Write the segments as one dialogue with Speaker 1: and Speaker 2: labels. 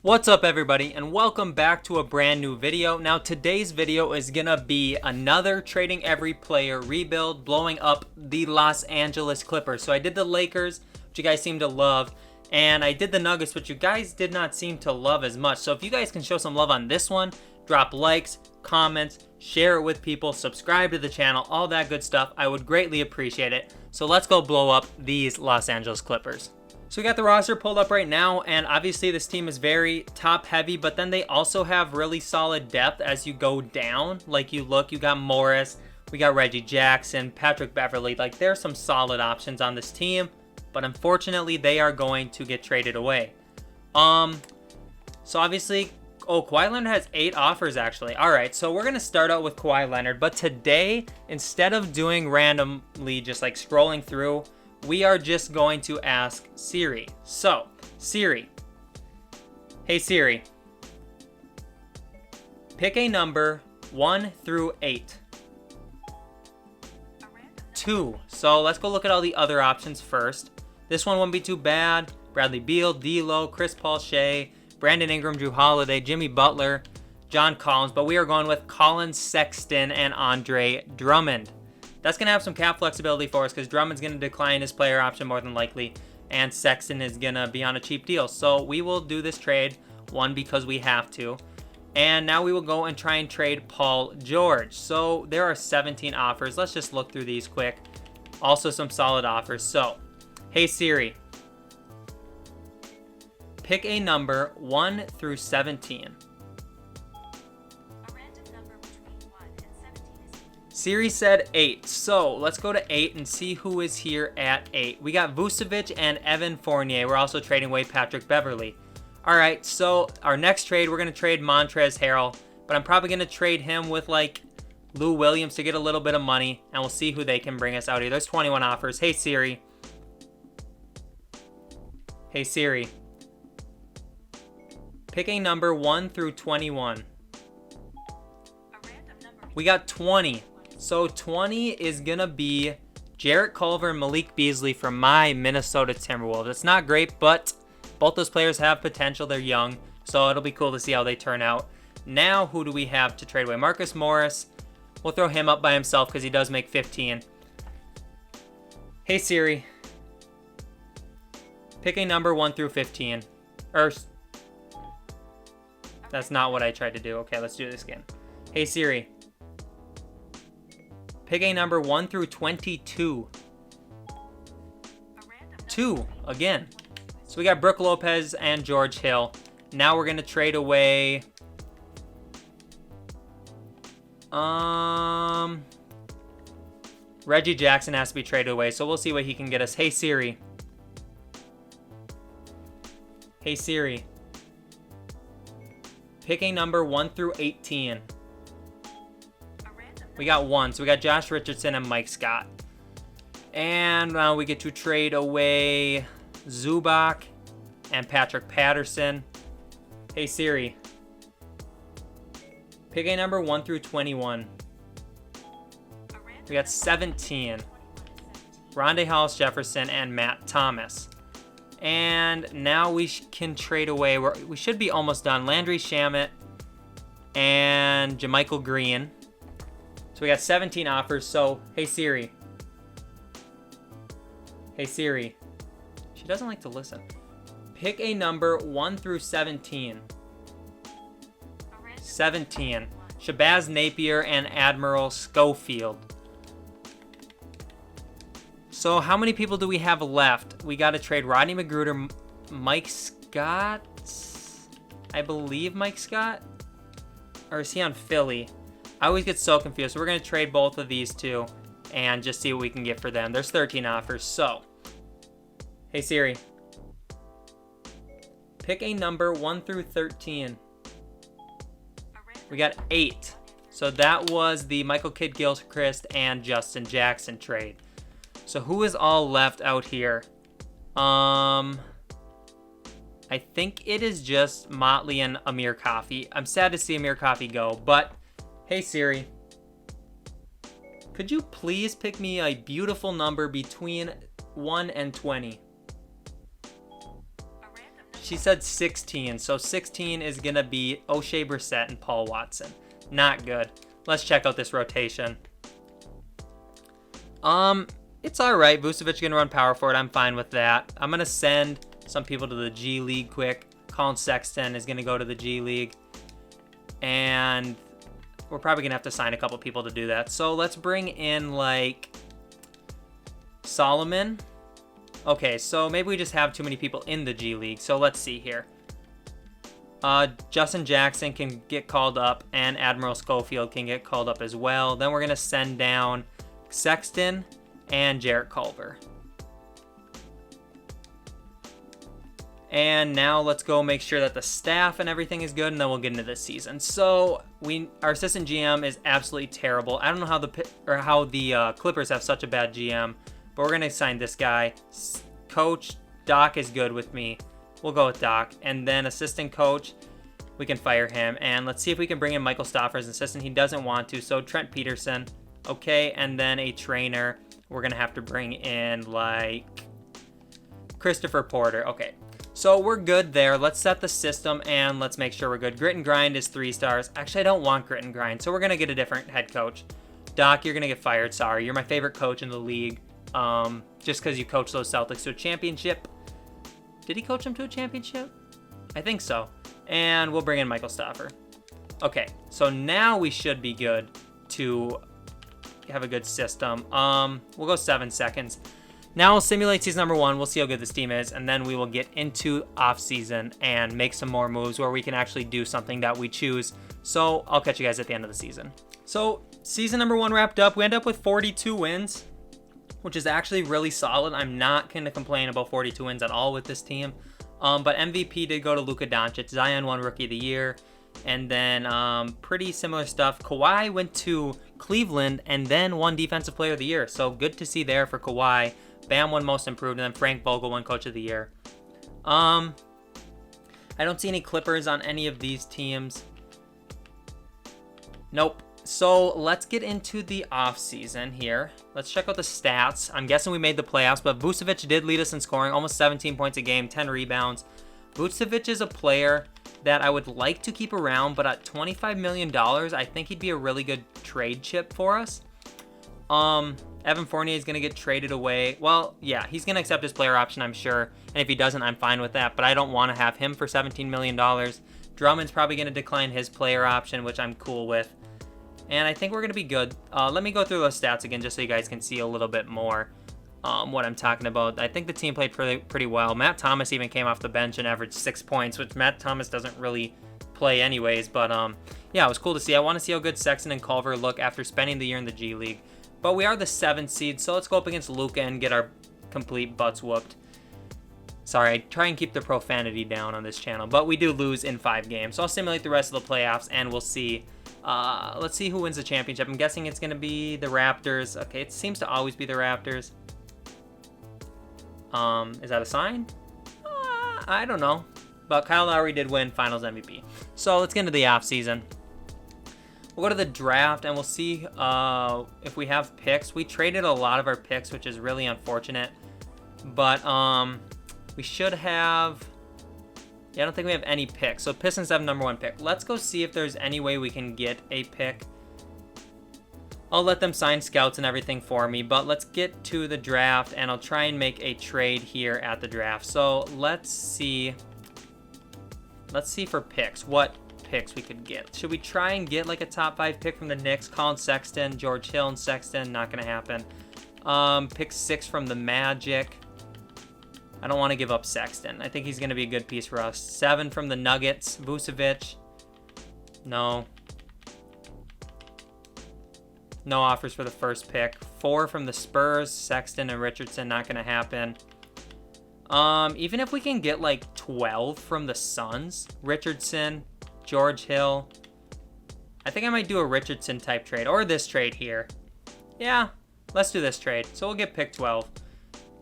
Speaker 1: What's up everybody, and welcome back to a brand new video. Now today's video is gonna be another trading every player rebuild, blowing up the Los Angeles Clippers. So I did the Lakers, which you guys seem to love, and I did the Nuggets, which you guys did not seem to love as much. So if you guys can show some love on this one, drop likes, comments, share it with people, subscribe to the channel, all that good stuff, I would greatly appreciate it. So let's go blow up these Los Angeles Clippers. So we got the roster pulled up right now, and obviously this team is very top heavy, but then they also have really solid depth as you go down. Like you got Morris, we got Reggie Jackson, Patrick Beverley. Like there's some solid options on this team, but unfortunately they are going to get traded away. So obviously, Kawhi Leonard has 8 offers actually. All right, so we're gonna start out with Kawhi Leonard, but today, instead of doing randomly just like scrolling through, we are just going to ask Siri. So, Siri. Hey Siri. Pick a number 1 through 8. 2. So let's go look at all the other options first. This one wouldn't be too bad. Bradley Beal, D'Lo, Chris Paul, Shea, Brandon Ingram, Drew Holiday, Jimmy Butler, John Collins. But we are going with Collins, Sexton, and Andre Drummond. That's going to have some cap flexibility for us because Drummond's going to decline his player option more than likely, and Sexton is going to be on a cheap deal. So we will do this trade, one, because we have to. And now we will go and try and trade Paul George. So there are 17 offers. Let's just look through these quick. Also some solid offers. So, hey Siri, pick a number 1 through 17. Siri said 8, so let's go to 8 and see who is here at 8. We got Vucevic and Evan Fournier. We're also trading away Patrick Beverley. All right, so our next trade, we're going to trade Montrezl Harrell, but I'm probably going to trade him with like Lou Williams to get a little bit of money, and we'll see who they can bring us out here. There's 21 offers. Hey Siri. Hey Siri. Pick a number 1 through 21. We got 20. So 20 is going to be Jarrett Culver and Malik Beasley from my Minnesota Timberwolves. It's not great, but both those players have potential. They're young, so it'll be cool to see how they turn out. Now, who do we have to trade away? Marcus Morris. We'll throw him up by himself because he does make 15. Hey, Siri. Pick a number 1 through 15. That's not what I tried to do. Okay, let's do this again. Hey, Siri. Pick a number 1 through 22. 2, again. So we got Brook Lopez and George Hill. Now we're going to trade away... Reggie Jackson has to be traded away, so we'll see what he can get us. Hey, Siri. Hey, Siri. Pick a number 1 through 18. We got 1, so we got Josh Richardson and Mike Scott. And now we get to trade away Zubac and Patrick Patterson. Hey Siri. Pick a number 1 through 21. We got 17. Rondae Hollis Jefferson and Matt Thomas. And now we can trade away. We should be almost done. Landry Shamet and JaMychal Green. So we got 17 offers. So, hey Siri. Hey Siri. She doesn't like to listen. Pick a number 1 through 17. 17. Shabazz Napier and Admiral Schofield. So how many people do we have left? We got to trade Rodney Magruder, Mike Scott. I believe Mike Scott. Or is he on Philly? I always get so confused. So we're going to trade both of these two and just see what we can get for them. There's 13 offers. So, hey Siri. Pick a number 1 through 13. We got 8. So that was the Michael Kidd-Gilchrist and Justin Jackson trade. So who is all left out here? I think it is just Motley and Amir Coffey. I'm sad to see Amir Coffey go, but hey Siri, could you please pick me a beautiful number between 1 and 20? she said 16. So 16 is going to be O'Shea Brissett and Paul Watson. Not good. Let's check out this rotation. It's all right. Vucevic going to run power forward. I'm fine with that. I'm going to send some people to the G League quick. Colin Sexton is going to go to the G League. And we're probably going to have to sign a couple people to do that. So let's bring in, like, Solomon. Okay, so maybe we just have too many people in the G League. So let's see here. Justin Jackson can get called up, and Admiral Schofield can get called up as well. Then we're going to send down Sexton and Jarrett Culver. And now let's go make sure that the staff and everything is good, and then we'll get into this season. So our assistant GM is absolutely terrible. I don't know how the Clippers have such a bad GM, but we're gonna sign this guy. Coach Doc is good with me. We'll go with Doc. And then assistant coach, we can fire him. And let's see if we can bring in Michael Stoffer as assistant. He doesn't want to, so Trent Peterson. Okay, and then a trainer. We're gonna have to bring in, like, Christopher Porter. Okay. So we're good there. Let's set the system and let's make sure we're good. Grit and Grind is 3 stars. Actually, I don't want Grit and Grind, so we're going to get a different head coach. Doc, you're going to get fired. Sorry. You're my favorite coach in the league, just because you coached those Celtics to a championship. Did he coach them to a championship? I think so. And we'll bring in Michael Stoffer. Okay, so now we should be good to have a good system. We'll go 7 seconds. Now we'll simulate season number 1. We'll see how good this team is, and then we will get into off-season and make some more moves where we can actually do something that we choose. So I'll catch you guys at the end of the season. So season number 1 wrapped up. We end up with 42 wins, which is actually really solid. I'm not going to complain about 42 wins at all with this team. But MVP did go to Luka Doncic. Zion won Rookie of the Year. And then pretty similar stuff. Kawhi went to Cleveland and then won Defensive Player of the Year. So good to see there for Kawhi. Bam won Most Improved, and then Frank Vogel won Coach of the Year. I don't see any Clippers on any of these teams. Nope. So let's get into the offseason here. Let's check out the stats. I'm guessing we made the playoffs, but Vucevic did lead us in scoring, almost 17 points a game, 10 rebounds. Vucevic is a player that I would like to keep around, but at $25 million, I think he'd be a really good trade chip for us. Evan Fournier is going to get traded away. Well, yeah, he's going to accept his player option, I'm sure. And if he doesn't, I'm fine with that. But I don't want to have him for $17 million. Drummond's probably going to decline his player option, which I'm cool with. And I think we're going to be good. Let me go through those stats again just so you guys can see a little bit more what I'm talking about. I think the team played pretty well. Matt Thomas even came off the bench and averaged 6 points, which Matt Thomas doesn't really play anyways. But yeah, it was cool to see. I want to see how good Sexton and Culver look after spending the year in the G League. But we are the 7th seed, so let's go up against Luka and get our complete butts whooped. Sorry, I try and keep the profanity down on this channel, but we do lose in 5 games. So I'll simulate the rest of the playoffs, and we'll see. Let's see who wins the championship. I'm guessing it's going to be the Raptors. Okay, it seems to always be the Raptors. Is that a sign? I don't know. But Kyle Lowry did win Finals MVP. So let's get into the offseason. We'll go to the draft, and we'll see if we have picks. We traded a lot of our picks, which is really unfortunate. But we should have... Yeah, I don't think we have any picks. So Pistons have number 1 pick. Let's go see if there's any way we can get a pick. I'll let them sign scouts and everything for me. But let's get to the draft, and I'll try and make a trade here at the draft. So let's see. Let's see for picks. What picks we could get. Should we try and get like a top 5 pick from the Knicks? Colin Sexton, George Hill and Sexton, not going to happen. Pick 6 from the Magic. I don't want to give up Sexton. I think he's going to be a good piece for us. 7 from the Nuggets, Vucevic. No. No offers for the first pick. 4 from the Spurs, Sexton and Richardson, not going to happen. Even if we can get like 12 from the Suns, Richardson, George Hill. I think I might do a Richardson type trade or this trade here. Yeah, let's do this trade. So we'll get pick 12.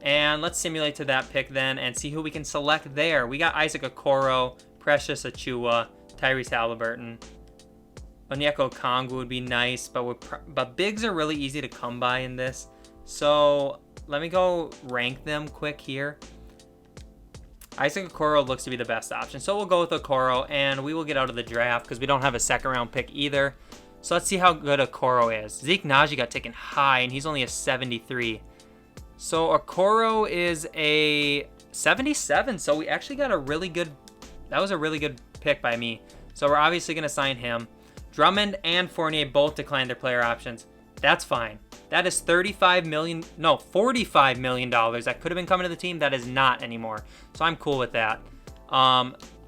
Speaker 1: And let's simulate to that pick then and see who we can select there. We got Isaac Okoro, Precious Achua, Tyrese Halliburton. Onyeka Okongwu would be nice, but bigs are really easy to come by in this. So let me go rank them quick here. Isaac Okoro looks to be the best option. So we'll go with Okoro, and we will get out of the draft because we don't have a second round pick either. So let's see how good Okoro is. Zeke Naji got taken high, and he's only a 73. So Okoro is a 77. So we actually got a really good, that was a really good pick by me. So we're obviously going to sign him. Drummond and Fournier both declined their player options. That's fine. That is $45 million, no, $45 million that could have been coming to the team. That is not anymore. So I'm cool with that.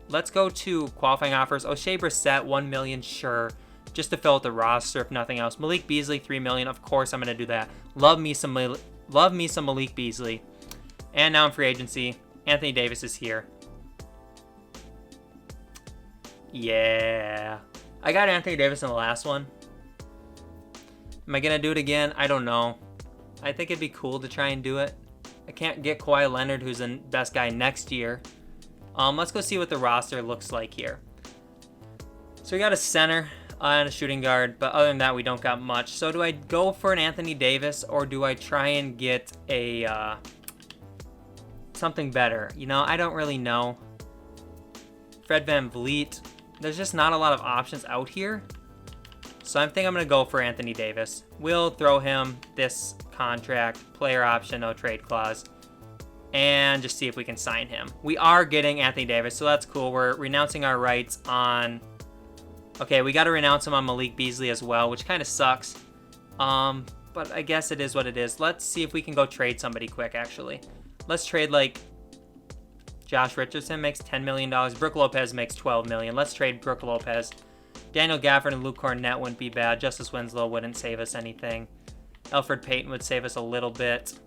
Speaker 1: Let's go to qualifying offers. O'Shea Brissett, $1 million, sure. Just to fill out the roster, if nothing else. Malik Beasley, $3 million. Of course, I'm going to do that. Love me some Malik Beasley. And now in free agency, Anthony Davis is here. Yeah. I got Anthony Davis in the last one. Am I going to do it again? I don't know. I think it'd be cool to try and do it. I can't get Kawhi Leonard, who's the best guy next year. Let's go see what the roster looks like here. So we got a center and a shooting guard, but other than that, we don't got much. So do I go for an Anthony Davis, or do I try and get a something better? You know, I don't really know. Fred VanVleet. There's just not a lot of options out here. So I think I'm going to go for Anthony Davis. We'll throw him this contract, player option, no trade clause, and just see if we can sign him. We are getting Anthony Davis, so that's cool. We're renouncing our rights on... Okay, we got to renounce him on Malik Beasley as well, which kind of sucks. But I guess it is what it is. Let's see if we can go trade somebody quick, actually. Let's trade, like... Josh Richardson makes $10 million. Brook Lopez makes $12 million. Let's trade Brook Lopez. Daniel Gafford and Luke Cornett wouldn't be bad. Justice Winslow wouldn't save us anything. Elfrid Payton would save us a little bit.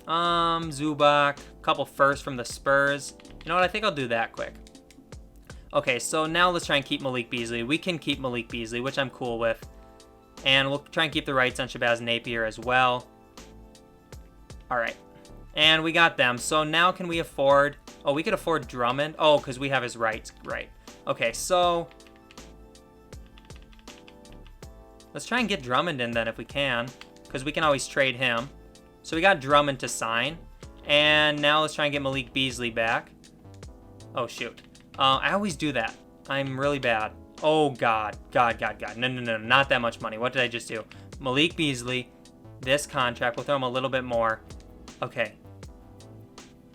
Speaker 1: Zubac. Couple firsts from the Spurs. You know what? I think I'll do that quick. Okay, so now let's try and keep Malik Beasley. We can keep Malik Beasley, which I'm cool with. And we'll try and keep the rights on Shabazz Napier as well. All right. And we got them. So now can we afford... Oh, we could afford Drummond. Oh, because we have his rights. Right. Okay, so... Let's try and get Drummond in then if we can, because we can always trade him. So we got Drummond to sign. And now let's try and get Malik Beasley back. Oh, shoot. I always do that. I'm really bad. Oh, God. God. No. Not that much money. What did I just do? Malik Beasley. This contract. We'll throw him a little bit more. Okay.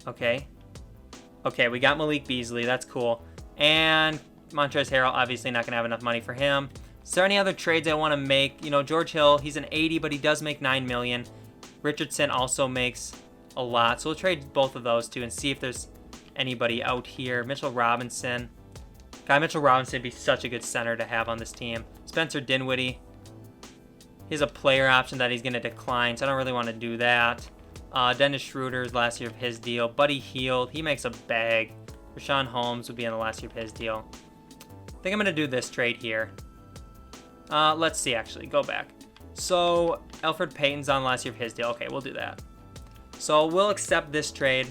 Speaker 1: Okay, we got Malik Beasley. That's cool. And Montrezl Harrell, obviously not going to have enough money for him. Is there any other trades I want to make? You know, George Hill, he's an 80, but he does make $9 million. Richardson also makes a lot. So we'll trade both of those two and see if there's anybody out here. Mitchell Robinson. God, Mitchell Robinson would be such a good center to have on this team. Spencer Dinwiddie. He has a player option that he's going to decline, so I don't really want to do that. Dennis Schroeder's last year of his deal. Buddy Hield, he makes a bag. Rashawn Holmes would be on the last year of his deal. I think I'm going to do this trade here. Let's see, actually. Go back. So, Elfrid Payton's on last year of his deal. Okay, we'll do that. So, we'll accept this trade.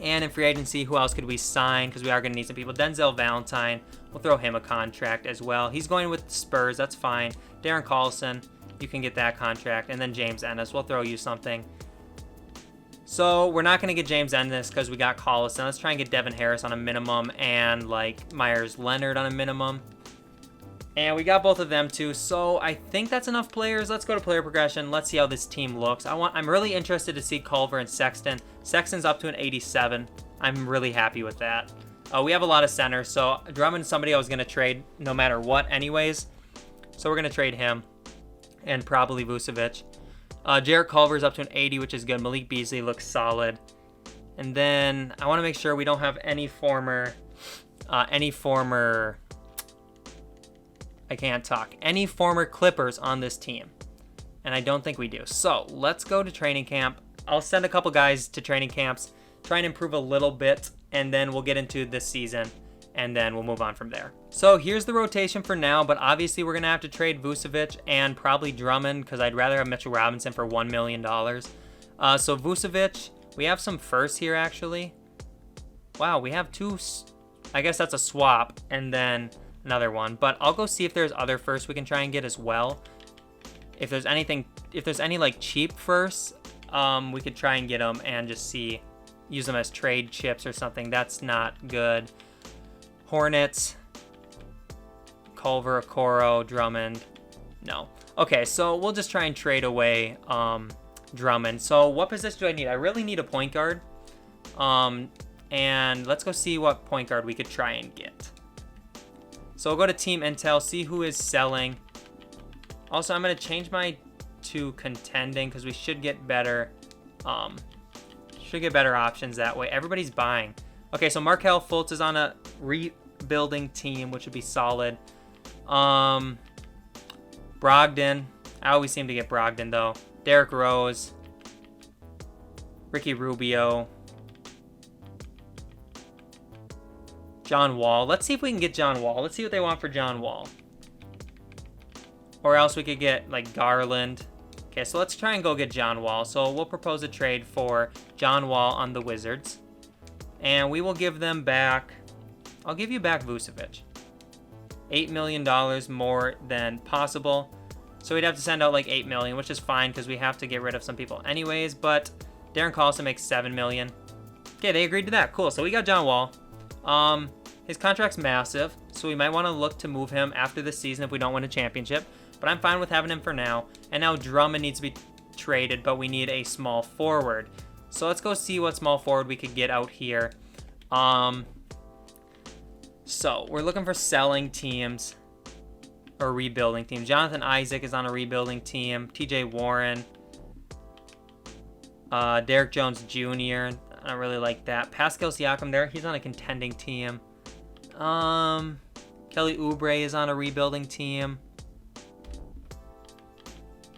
Speaker 1: And in free agency, who else could we sign? Because we are going to need some people. Denzel Valentine. We'll throw him a contract as well. He's going with the Spurs. That's fine. Darren Collison. You can get that contract. And then James Ennis. We'll throw you something. So, we're not going to get James Ennis because we got Collison. Let's try and get Devin Harris on a minimum. And, like, Myers Leonard on a minimum. And we got both of them too, so I think that's enough players. Let's go to player progression. Let's see how this team looks. I'm really interested to see Culver and Sexton. Sexton's up to an 87. I'm really happy with that. We have a lot of centers, so Drummond's somebody I was going to trade no matter what anyways. So we're going to trade him and probably Vucevic. Jarrett Culver's up to an 80, which is good. Malik Beasley looks solid. And then I want to make sure we don't have any former Clippers on this team. And I don't think we do. So let's go to training camp. I'll send a couple guys to training camps, try and improve a little bit, and then we'll get into this season, and then we'll move on from there. So here's the rotation for now, but obviously we're going to have to trade Vucevic and probably Drummond, because I'd rather have Mitchell Robinson for $1 million. So Vucevic, we have some firsts here actually. Wow, we have two, I guess that's a swap, and then another one, but I'll go see if there's other firsts we can try and get as well. If there's any like cheap firsts, we could try and get them and just see use them as trade chips or something. That's not good. Hornets, Culver, Okoro, Drummond. No. Okay, so we'll just try and trade away Drummond. So what position do I need? I really need a point guard. And let's go see what point guard we could try and get. So we'll go to Team Intel, see who is selling. Also, I'm going to change my to contending because we should get better options that way. Everybody's buying. Okay, so Markelle Fultz is on a rebuilding team, which would be solid. Brogdon. I always seem to get Brogdon, though. Derrick Rose. Ricky Rubio. John Wall. Let's see if we can get John Wall. Let's see what they want for John Wall. Or else we could get, like, Garland. Okay, so let's try and go get John Wall. So we'll propose a trade for John Wall on the Wizards. And we will give them back... I'll give you back Vucevic. $8 million more than possible. So we'd have to send out like $8 million, which is fine because we have to get rid of some people anyways. But Darren Collison makes $7 million. Okay, they agreed to that. Cool. So we got John Wall. His contract's massive, so we might want to look to move him after this season if we don't win a championship. But I'm fine with having him for now. And now Drummond needs to be traded, but we need a small forward. So let's go see what small forward we could get out here. So we're looking for selling teams or rebuilding teams. Jonathan Isaac is on a rebuilding team. TJ Warren. Derek Jones Jr. I don't really like that. Pascal Siakam there. He's on a contending team. Kelly Oubre is on a rebuilding team.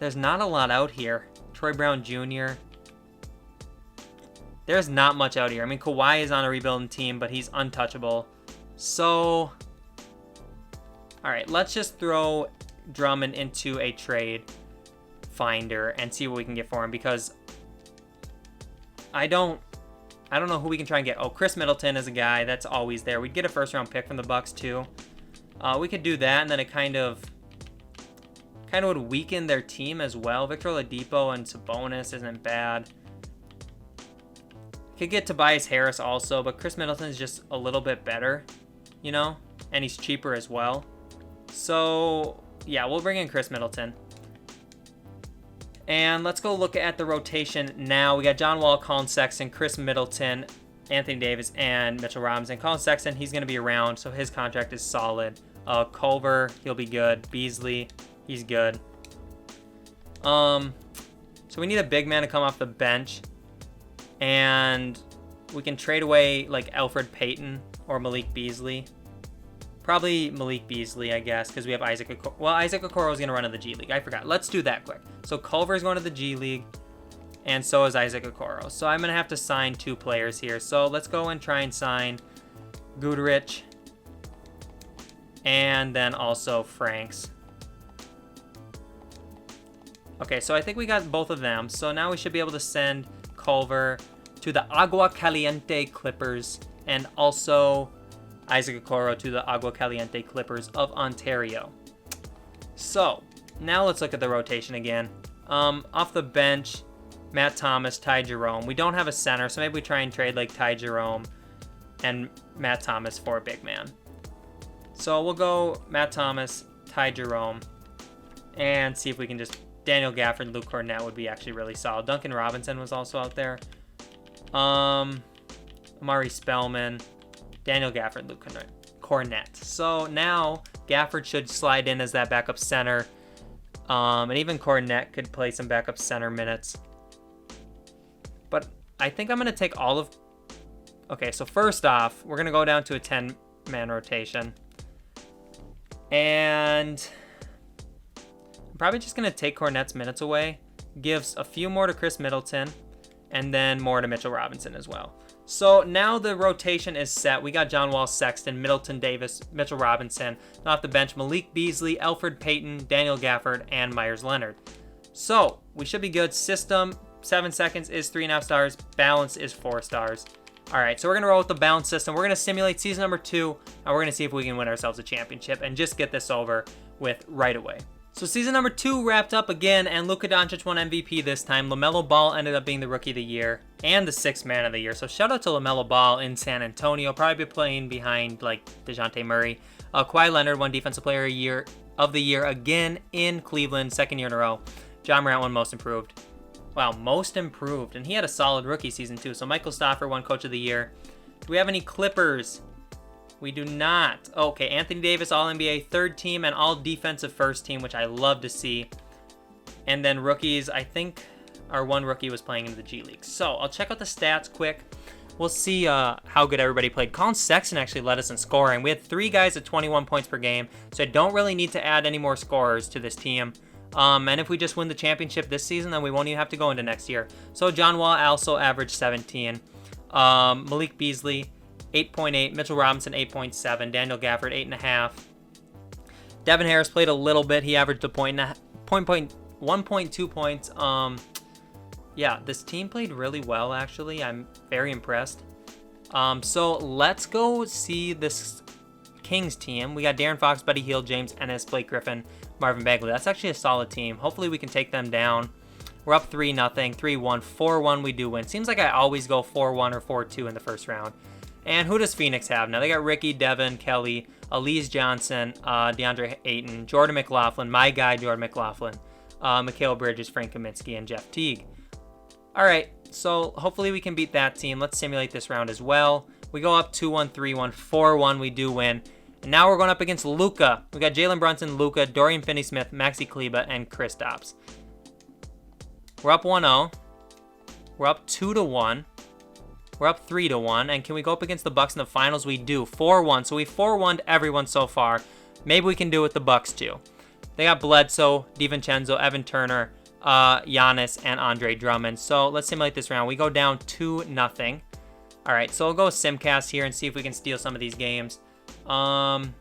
Speaker 1: There's not a lot out here. Troy Brown Jr. There's not much out here. I mean, Kawhi is on a rebuilding team, but he's untouchable. So, all right, let's just throw Drummond into a trade finder and see what we can get for him because I don't know who we can try and get. Oh, Chris Middleton is a guy that's always there. We'd get a first-round pick from the Bucks too. We could do that, and then it kind of would weaken their team as well. Victor Oladipo and Sabonis isn't bad. Could get Tobias Harris also, but Chris Middleton is just a little bit better, you know, and he's cheaper as well. So yeah, we'll bring in Chris Middleton. And let's go look at the rotation now. We got John Wall, Colin Sexton, Chris Middleton, Anthony Davis, and Mitchell Robinson. Colin Sexton, he's going to be around, so his contract is solid. Culver, he'll be good. Beasley, he's good. So we need a big man to come off the bench. And we can trade away like Elfrid Payton or Malik Beasley. Probably Malik Beasley, I guess, because we have Isaac Okoro. Well, Isaac Okoro is going to run to the G League. I forgot. Let's do that quick. So Culver is going to the G League, and so is Isaac Okoro. So I'm going to have to sign 2 players here. So let's go and try and sign Goodrich and then also Franks. Okay, so I think we got both of them. So now we should be able to send Culver to the Agua Caliente Clippers and also Isaac Okoro to the Agua Caliente Clippers of Ontario. So now let's look at the rotation again. Off the bench, Matt Thomas, Ty Jerome. We don't have a center, so maybe we try and trade like Ty Jerome and Matt Thomas for a big man. So we'll go Matt Thomas, Ty Jerome, and see if we can just... Daniel Gafford, Luke Cornett would be actually really solid. Duncan Robinson was also out there. Amari Spellman, Daniel Gafford, Luke Cornett. So now Gafford should slide in as that backup center. And even Cornett could play some backup center minutes. But I think I'm going to take all of... Okay, so first off, we're going to go down to a 10-man rotation. And... probably just going to take Cornett's minutes away, gives a few more to Chris Middleton, and then more to Mitchell Robinson as well. So now the rotation is set. We got John Wall, Sexton, Middleton, Davis, Mitchell Robinson. Off the bench, Malik Beasley, Elfrid Payton, Daniel Gafford, and Myers Leonard. So we should be good. System, 7 seconds is 3.5 stars. Balance is 4 stars. All right, so we're going to roll with the balance system. We're going to simulate season number 2, and we're going to see if we can win ourselves a championship and just get this over with right away. So season number 2 wrapped up again, and Luka Doncic won MVP this time. LaMelo Ball ended up being the Rookie of the Year and the 6th Man of the Year. So shout out to LaMelo Ball in San Antonio. Probably be playing behind like DeJounte Murray. Kawhi Leonard won Defensive Player of the Year again in Cleveland, 2nd year in a row. John Morant won Most Improved. Wow, Most Improved. And he had a solid rookie season too. So Michael Stafford won Coach of the Year. Do we have any Clippers? We do not. Okay, Anthony Davis, All-NBA 3rd team and All-Defensive 1st team, which I love to see. And then rookies, I think our one rookie was playing in the G League. So I'll check out the stats quick. We'll see how good everybody played. Colin Sexton actually led us in scoring. We had 3 guys at 21 points per game, so I don't really need to add any more scorers to this team. And if we just win the championship this season, then we won't even have to go into next year. So John Wall also averaged 17. Malik Beasley, 8.8. Mitchell Robinson, 8.7. Daniel Gafford, 8.5. Devin Harris played a little bit. He averaged 1.2 points. Yeah, this team played really well, actually. I'm very impressed. So let's go see this Kings team. We got De'Aaron Fox, Buddy Hield, James Ennis, Blake Griffin, Marvin Bagley. That's actually a solid team. Hopefully we can take them down. We're up 3-0, 3-1, 4-1 we do win. Seems like I always go 4-1 or 4-2 in the first round. And who does Phoenix have? Now they got Ricky, Devin, Kelly, Elise Johnson, DeAndre Ayton, Jordan McLaughlin, my guy Jordan McLaughlin, Mikal Bridges, Frank Kaminsky, and Jeff Teague. All right, so hopefully we can beat that team. Let's simulate this round as well. We go up 2-1, 3-1, 4-1. We do win. And now we're going up against Luka. We got Jalen Brunson, Luka, Dorian Finney-Smith, Maxi Kleber, and Kristaps. We're up 1-0. We're up 2-1. We're up 3-1. And can we go up against the Bucks in the finals? We do. 4-1. So we 4-1'd everyone so far. Maybe we can do it with the Bucks too. They got Bledsoe, DiVincenzo, Evan Turner, Giannis, and Andre Drummond. So let's simulate this round. We go down 2-0. All right, so we'll go with Simcast here and see if we can steal some of these games. Kind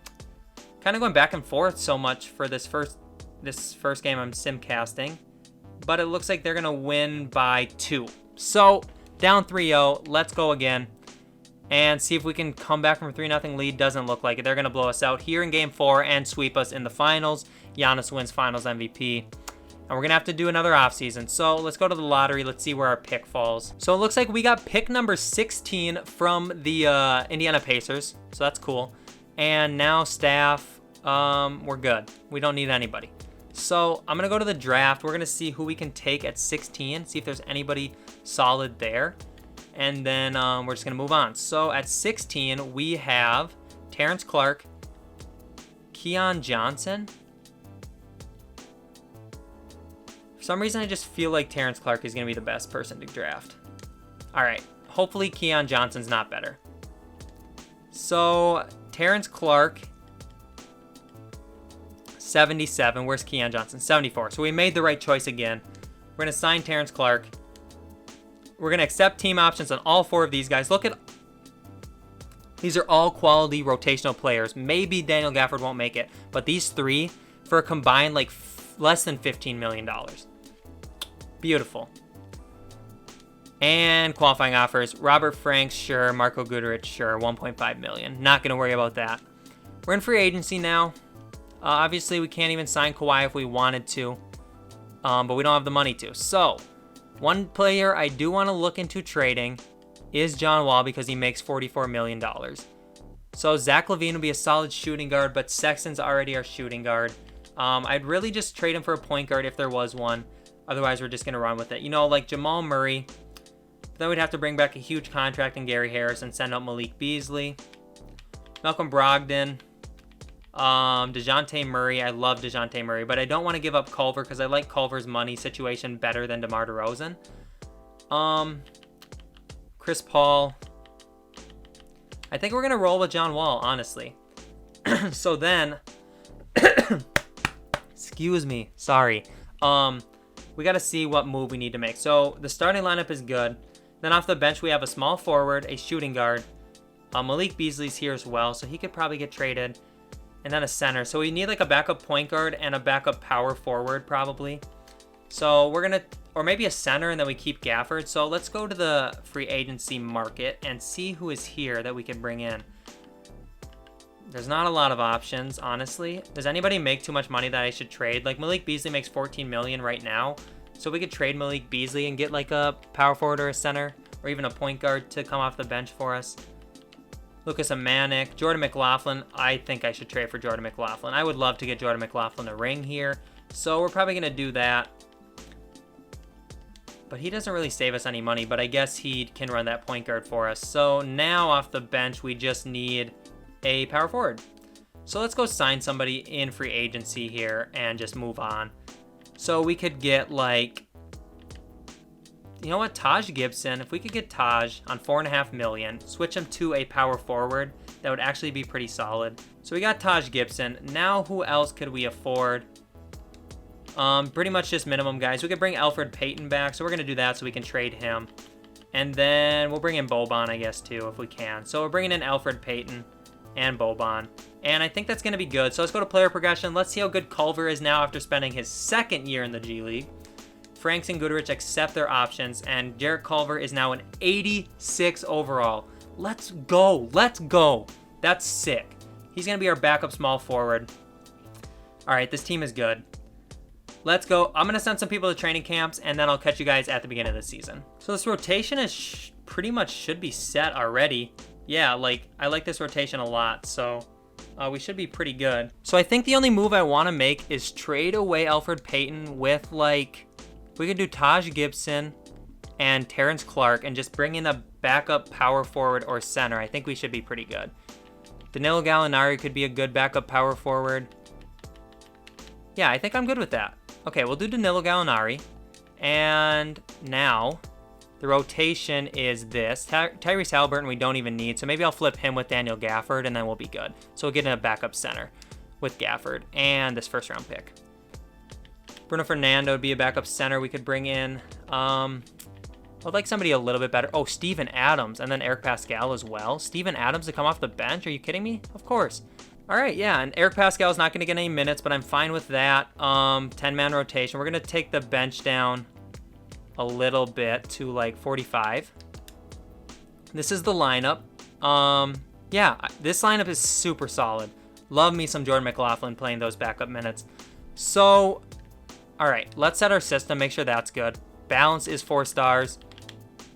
Speaker 1: of going back and forth so much for this first game I'm Simcasting. But it looks like they're going to win by 2. So down 3-0. Let's go again and see if we can come back from a 3-0 lead. Doesn't look like it. They're going to blow us out here in Game 4 and sweep us in the finals. Giannis wins Finals MVP. And we're going to have to do another offseason. So let's go to the lottery. Let's see where our pick falls. So it looks like we got pick number 16 from the Indiana Pacers. So that's cool. And now staff, we're good. We don't need anybody. So I'm going to go to the draft. We're going to see who we can take at 16. See if there's anybody solid there. And then we're just going to move on. So at 16, we have Terrence Clark, Keon Johnson. For some reason, I just feel like Terrence Clark is going to be the best person to draft. All right. Hopefully, Keon Johnson's not better. So, Terrence Clark, 77. Where's Keon Johnson? 74. So, we made the right choice again. We're going to sign Terrence Clark. We're going to accept team options on all 4 of these guys. Look at... These are all quality rotational players. Maybe Daniel Gafford won't make it. But these 3, for a combined, like, less than $15 million. Beautiful. And qualifying offers. Robert Franks, sure. Marco Guduric, sure. 1.5 million. Not going to worry about that. We're in free agency now. Obviously, we can't even sign Kawhi if we wanted to. But we don't have the money to. So, one player I do want to look into trading is John Wall because he makes $44 million. So, Zach LaVine will be a solid shooting guard, but Sexton's already our shooting guard. I'd really just trade him for a point guard if there was one. Otherwise, we're just going to run with it. You know, like Jamal Murray. Then we'd have to bring back a huge contract in Gary Harris and send out Malik Beasley. Malcolm Brogdon. DeJounte Murray. I love DeJounte Murray, but I don't want to give up Culver because I like Culver's money situation better than DeMar DeRozan. Chris Paul. I think we're going to roll with John Wall, honestly. So then... Excuse me. Sorry. We got to see what move we need to make. So the starting lineup is good. Then off the bench, we have a small forward, a shooting guard. Malik Beasley's here as well, so he could probably get traded. And then a center. So we need like a backup point guard and a backup power forward probably. So we're going to, or maybe a center and then we keep Gafford. So let's go to the free agency market and see who is here that we can bring in. There's not a lot of options, honestly. Does anybody make too much money that I should trade? Like, Malik Beasley makes $14 million right now. So we could trade Malik Beasley and get like a power forward or a center, or even a point guard to come off the bench for us. Lucas Amanek, Jordan McLaughlin. I think I should trade for Jordan McLaughlin. I would love to get Jordan McLaughlin a ring here. So we're probably going to do that. But he doesn't really save us any money, but I guess he can run that point guard for us. So now off the bench, we just need a power forward. So let's go sign somebody in free agency here and just move on. So we could get like, you know what, Taj Gibson. If we could get Taj on $4.5 million, switch him to a power forward, that would actually be pretty solid. So we got Taj Gibson. Now who else could we afford? Pretty much just minimum guys. We could bring Elfrid Payton back, so we're gonna do that so we can trade him. And then we'll bring in Boban, I guess, too, if we can. So we're bringing in Elfrid Payton and Boban. And I think that's going to be good. So let's go to player progression. Let's see how good Culver is now after spending his second year in the G League. Franks and Goodrich accept their options. And Jarrett Culver is now an 86 overall. Let's go. Let's go. That's sick. He's going to be our backup small forward. All right, this team is good. Let's go. I'm going to send some people to training camps, and then I'll catch you guys at the beginning of the season. So this rotation is pretty much should be set already. Yeah, like, I like this rotation a lot, so we should be pretty good. So I think the only move I want to make is trade away Elfrid Payton with, like, we could do Taj Gibson and Terrence Clark and just bring in a backup power forward or center. I think we should be pretty good. Danilo Gallinari could be a good backup power forward. Yeah, I think I'm good with that. Okay, we'll do Danilo Gallinari. And now the rotation is this. Tyrese Halliburton we don't even need, so maybe I'll flip him with Daniel Gafford, and then we'll be good. So we'll get in a backup center with Gafford and this first round pick. Bruno Fernando would be a backup center we could bring in. I'd like somebody a little bit better. Oh, Steven Adams, and then Eric Pascal as well. Steven Adams to come off the bench? Are you kidding me? Of course. All right, yeah, and Eric Pascal is not going to get any minutes, but I'm fine with that. 10-man rotation. We're going to take the bench down a little bit to like 45. This is the lineup. Yeah, this lineup is super solid. Love me some Jordan McLaughlin playing those backup minutes. So, all right, let's set our system, make sure that's good. Balance is 4 stars.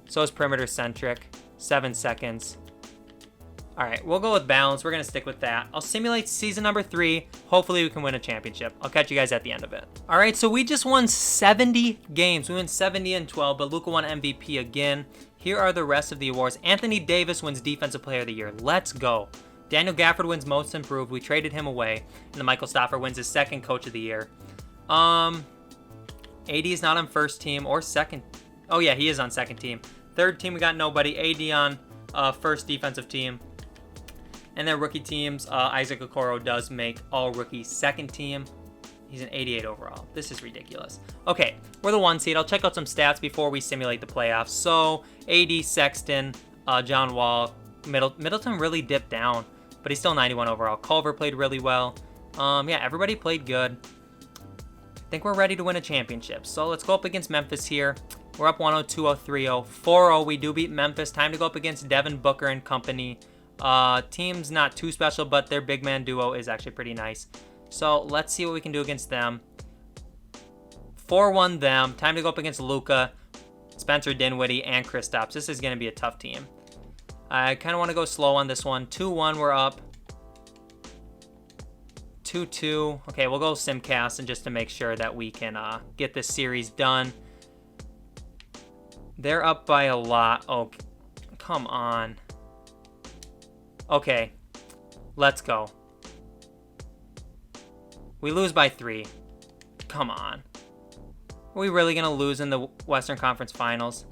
Speaker 1: So is perimeter centric, 7 seconds. All right, we'll go with balance. We're going to stick with that. I'll simulate season number 3. Hopefully we can win a championship. I'll catch you guys at the end of it. All right, so we just won 70 games. We won 70-12, but Luka won MVP again. Here are the rest of the awards. Anthony Davis wins Defensive Player of the Year. Let's go. Daniel Gafford wins Most Improved. We traded him away. And then Michael Stauffer wins his second Coach of the Year. AD is not on first team or second. Oh, yeah, he is on second team. Third team, we got nobody. AD on first defensive team. And then rookie teams, Isaac Okoro does make all rookie second team. He's an 88 overall. This is ridiculous. Okay, we're the 1 seed. I'll check out some stats before we simulate the playoffs. So, AD, Sexton, John Wall, Middleton really dipped down, but he's still 91 overall. Culver played really well. Yeah, everybody played good. I think we're ready to win a championship. So let's go up against Memphis here. We're up 102, 3-0, 4-0. We do beat Memphis. Time to go up against Devin Booker and company. Team's not too special, but their big man duo is actually pretty nice. So let's see what we can do against them. 4-1 them. Time to go up against Luka, Spencer Dinwiddie, and Kristaps. This is going to be a tough team. I kind of want to go slow on this one. 2-1, we're up. 2-2. Okay, we'll go Simcast and just to make sure that we can get this series done. They're up by a lot. Oh, come on. Okay, let's go. We lose by 3. Come on. Are we really going to lose in the Western Conference Finals?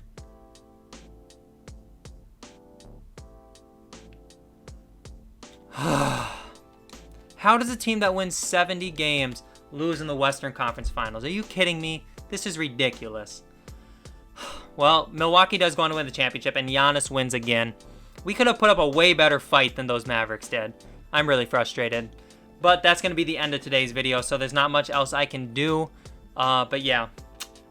Speaker 1: How does a team that wins 70 games lose in the Western Conference Finals? Are you kidding me? This is ridiculous. Well, Milwaukee does go on to win the championship, and Giannis wins again. We could have put up a way better fight than those Mavericks did. I'm really frustrated. But that's going to be the end of today's video, so there's not much else I can do. But yeah,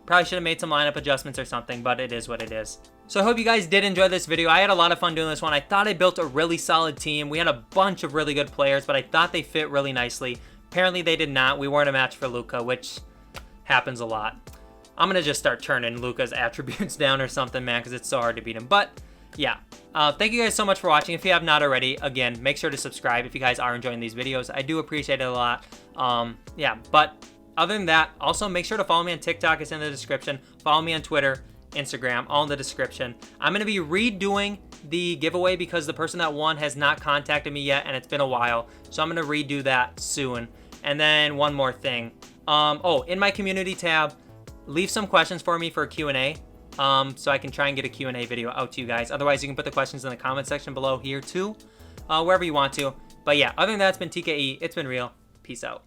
Speaker 1: probably should have made some lineup adjustments or something, but it is what it is. So I hope you guys did enjoy this video. I had a lot of fun doing this one. I thought I built a really solid team. We had a bunch of really good players, but I thought they fit really nicely. Apparently they did not. We weren't a match for Luka, which happens a lot. I'm going to just start turning Luka's attributes down or something, man, because it's so hard to beat him. But yeah, thank you guys so much for watching. If you have not already, again, make sure to subscribe if you guys are enjoying these videos. I do appreciate it a lot. Yeah, but other than that, also make sure to follow me on TikTok. It's in the description. Follow me on Twitter, Instagram, all in the description. I'm going to be redoing the giveaway because the person that won has not contacted me yet, and it's been a while. So I'm going to redo that soon. And then one more thing. Oh, in my community tab, leave some questions for me for a Q&A. So I can try and get a Q&A video out to you guys. Otherwise, you can put the questions in the comment section below here too, wherever you want to. But yeah, other than that, it's been TKE. It's been real. Peace out.